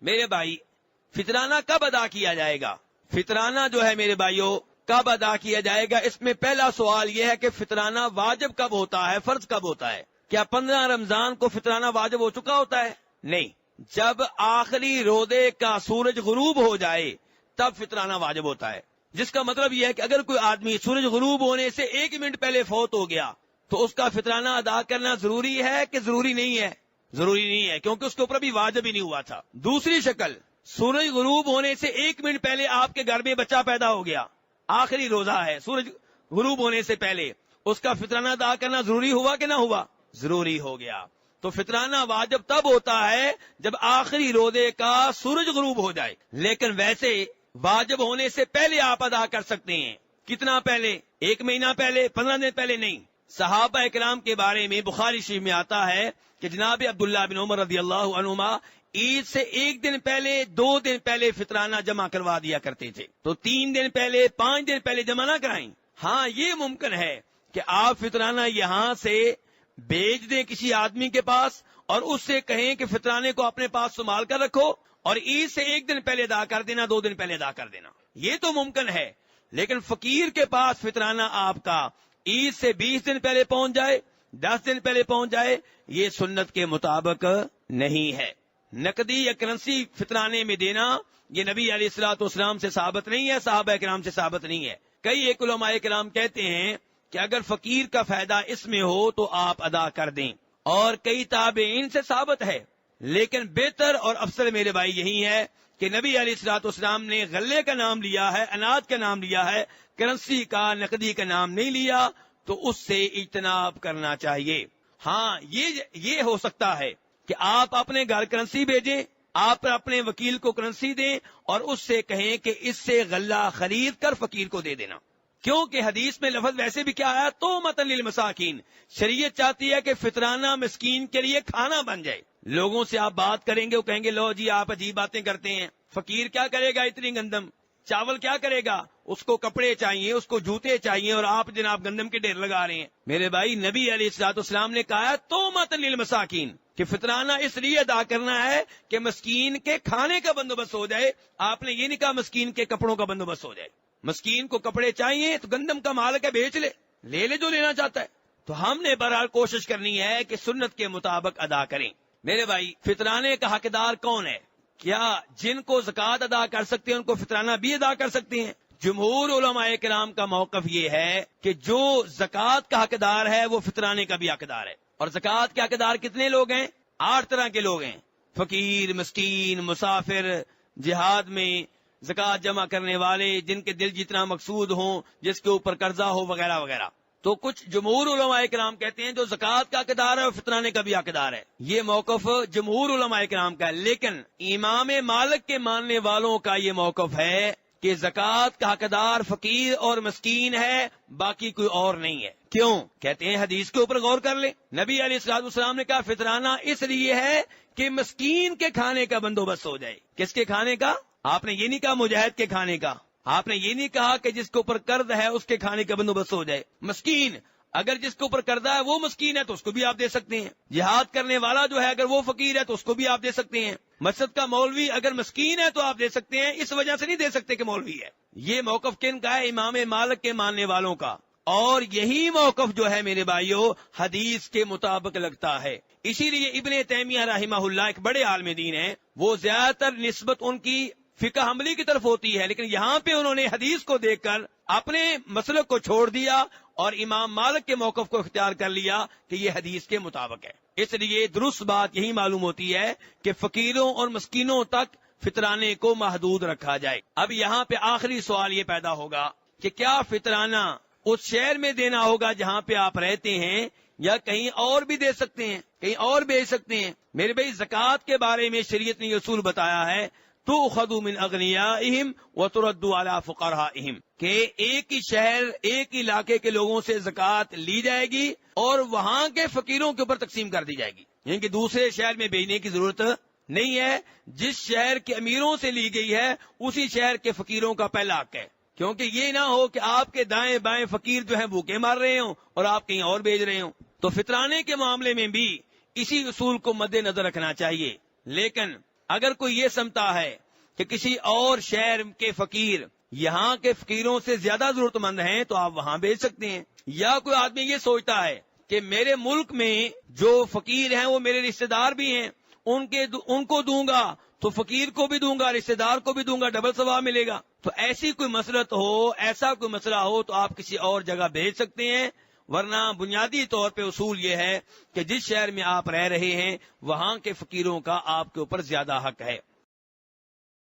میرے بھائی فطرانہ کب ادا کیا جائے گا؟ فطرانہ جو ہے میرے بھائیوں کب ادا کیا جائے گا؟ اس میں پہلا سوال یہ ہے کہ فطرانہ واجب کب ہوتا ہے، فرض کب ہوتا ہے؟ کیا 15 رمضان کو فطرانہ واجب ہو چکا ہوتا ہے؟ نہیں، جب آخری روزے کا سورج غروب ہو جائے تب فطرانہ واجب ہوتا ہے، جس کا مطلب یہ ہے کہ اگر کوئی آدمی سورج غروب ہونے سے 1 منٹ پہلے فوت ہو گیا تو اس کا فطرانہ ادا کرنا ضروری ہے کہ ضروری نہیں ہے؟ ضروری نہیں ہے، کیونکہ اس کے اوپر ابھی واجب ہی نہیں ہوا تھا۔ دوسری شکل، سورج غروب ہونے سے 1 منٹ پہلے آپ کے گھر میں بچہ پیدا ہو گیا، آخری روزہ ہے، سورج غروب ہونے سے پہلے اس کا فطرانہ ادا کرنا ضروری ہوا کہ نہ ہوا؟ ضروری ہو گیا۔ تو فطرانہ واجب تب ہوتا ہے جب آخری روزے کا سورج غروب ہو جائے، لیکن ویسے واجب ہونے سے پہلے آپ ادا کر سکتے ہیں۔ کتنا پہلے؟ 1 مہینہ پہلے، 15 دن پہلے نہیں۔ صحابہ اکرام کے بارے میں بخاری شریف میں آتا ہے کہ جناب عبداللہ بن عمر رضی اللہ عنہما عید سے 1 دن پہلے، 2 دن پہلے فطرانہ جمع کروا دیا کرتے تھے۔ تو 3 دن پہلے، 5 دن پہلے جمع نہ کرائیں۔ ہاں، یہ ممکن ہے کہ آپ فطرانہ یہاں سے بھیج دیں کسی آدمی کے پاس اور اس سے کہیں کہ فطرانے کو اپنے پاس سنبھال کر رکھو اور عید سے 1 دن پہلے ادا کر دینا، 2 دن پہلے ادا کر دینا، یہ تو ممکن ہے۔ لیکن فقیر کے پاس فطرانہ آپ کا عید سے 20 دن پہلے پہنچ جائے، 10 دن پہلے پہنچ جائے، یہ سنت کے مطابق نہیں ہے۔ نقدی یا کرنسی فطرانے میں دینا یہ نبی علیہ الصلوۃ والسلام سے ثابت نہیں ہے، صحابہ کرام سے ثابت نہیں ہے۔ کئی ایک علماء کرام کہتے ہیں کہ اگر فقیر کا فائدہ اس میں ہو تو آپ ادا کر دیں، اور کئی تابعین سے ثابت ہے، لیکن بہتر اور افضل میرے بھائی یہی ہے کہ نبی علیہ الصلوۃ والسلام نے غلے کا نام لیا ہے، اناج کا نام لیا ہے، کرنسی کا، نقدی کا نام نہیں لیا، تو اس سے اجتناب کرنا چاہیے۔ ہاں، یہ ہو سکتا ہے کہ آپ اپنے گھر کرنسی بھیجیں، آپ اپنے وکیل کو کرنسی دیں اور اس سے کہیں کہ اس سے غلہ خرید کر فقیر کو دے دینا، کیونکہ حدیث میں لفظ ویسے بھی کیا آیا؟ تو متن للمساکین، شریعت چاہتی ہے کہ فطرانہ مسکین کے لیے کھانا بن جائے۔ لوگوں سے آپ بات کریں گے، وہ کہیں گے لو جی آپ عجیب باتیں کرتے ہیں، فقیر کیا کرے گا اتنی گندم، چاول کیا کرے گا، اس کو کپڑے چاہیے، اس کو جوتے چاہیے، اور آپ جناب گندم کے ڈھیر لگا رہے ہیں۔ میرے بھائی نبی علیہ الصلوۃ والسلام نے کہا تو متن للمساکین کہ فطرانہ اس لیے ادا کرنا ہے کہ مسکین کے کھانے کا بندوبست ہو جائے۔ آپ نے یہ نہیں کہا مسکین کے کپڑوں کا بندوبست ہو جائے۔ مسکین کو کپڑے چاہیے تو گندم کا مالک ہے، بیچ لے لے جو لینا چاہتا ہے۔ تو ہم نے بہرحال کوشش کرنی ہے کہ سنت کے مطابق ادا کریں۔ میرے بھائی فطرانے کا حقدار کون ہے؟ کیا جن کو زکوٰۃ ادا کر سکتے ہیں ان کو فطرانہ بھی ادا کر سکتے ہیں؟ جمہور علماء کرام کا موقف یہ ہے کہ جو زکوٰۃ کا حقدار ہے وہ فطرانے کا بھی حقدار ہے۔ اور زکوٰۃ کے حقدار کتنے لوگ ہیں؟ 8 طرح کے لوگ ہیں: فقیر، مسکین، مسافر، جہاد میں زکوٰۃ جمع کرنے والے، جن کے دل جتنا مقصود ہوں، جس کے اوپر قرضہ ہو، وغیرہ وغیرہ۔ تو کچھ جمہور علماء کرام کہتے ہیں جو زکوٰۃ کا حقدار ہے اور فطرانے کا بھی حقدار ہے۔ یہ موقف جمہور علماء کرام کا ہے، لیکن امام مالک کے ماننے والوں کا یہ موقف ہے کہ زکوٰۃ کا حقدار فقیر اور مسکین ہے، باقی کوئی اور نہیں ہے۔ کیوں؟ کہتے ہیں حدیث کے اوپر غور کر لیں۔ نبی علیہ الصلوۃ والسلام نے کہا فطرانہ اس لیے ہے کہ مسکین کے کھانے کا بندوبست ہو جائے۔ کس کے کھانے کا؟ آپ نے یہ نہیں کہا مجاہد کے کھانے کا، آپ نے یہ نہیں کہا کہ جس کے اوپر قرض ہے اس کے کھانے کا بندوبست ہو جائے۔ مسکین، اگر جس کے اوپر قرضہ ہے وہ مسکین ہے تو اس کو بھی آپ دے سکتے ہیں۔ جہاد کرنے والا جو ہے اگر وہ فقیر ہے تو اس کو بھی آپ دے سکتے ہیں۔ مسجد کا مولوی اگر مسکین ہے تو آپ دے سکتے ہیں، اس وجہ سے نہیں دے سکتے کہ مولوی ہے۔ یہ موقف کن کا ہے؟ امام مالک کے ماننے والوں کا۔ اور یہی موقف جو ہے میرے بھائیوں حدیث کے مطابق لگتا ہے۔ اسی لیے ابن تیمیہ رحمہ اللہ ایک بڑے عالم دین ہیں، وہ زیادہ تر نسبت ان کی فقہ حنبلی کی طرف ہوتی ہے، لیکن یہاں پہ انہوں نے حدیث کو دیکھ کر اپنے مسلک کو چھوڑ دیا اور امام مالک کے موقف کو اختیار کر لیا کہ یہ حدیث کے مطابق ہے۔ اس لیے درست بات یہی معلوم ہوتی ہے کہ فقیروں اور مسکینوں تک فطرانے کو محدود رکھا جائے۔ اب یہاں پہ آخری سوال یہ پیدا ہوگا کہ کیا فطرانہ اس شہر میں دینا ہوگا جہاں پہ آپ رہتے ہیں یا کہیں اور بھی دے سکتے ہیں، کہیں اور بھیج سکتے ہیں؟ میرے بھائی زکوٰۃ کے بارے میں شریعت نے یہ اصول بتایا ہے تؤخذ من اغنیائہم وترد علی فقراءہم، کہ ایک ہی شہر، ایک ہی علاقے کے لوگوں سے زکوٰۃ لی جائے گی اور وہاں کے فقیروں کے اوپر تقسیم کر دی جائے گی، یعنی کہ دوسرے شہر میں بھیجنے کی ضرورت نہیں ہے۔ جس شہر کے امیروں سے لی گئی ہے اسی شہر کے فقیروں کا پہلا حق ہے، کیونکہ یہ نہ ہو کہ آپ کے دائیں بائیں فقیر جو ہیں بھوکے مار رہے ہوں اور آپ کہیں اور بھیج رہے ہوں۔ تو فطرانے کے معاملے میں بھی اسی اصول کو مد نظر رکھنا چاہیے۔ لیکن اگر کوئی یہ سمجھتا ہے کہ کسی اور شہر کے فقیر یہاں کے فقیروں سے زیادہ ضرورت مند ہیں تو آپ وہاں بھیج سکتے ہیں. یا کوئی آدمی یہ سوچتا ہے کہ میرے ملک میں جو فقیر ہیں وہ میرے رشتہ دار بھی ہیں، ان کو دوں گا تو فقیر کو بھی دوں گا، رشتہ دار کو بھی دوں گا، ڈبل ثواب ملے گا. تو ایسی کوئی مسئلت ہو، ایسا کوئی مسئلہ ہو تو آپ کسی اور جگہ بھیج سکتے ہیں. ورنہ بنیادی طور پہ اصول یہ ہے کہ جس شہر میں آپ رہ رہے ہیں وہاں کے فقیروں کا آپ کے اوپر زیادہ حق ہے.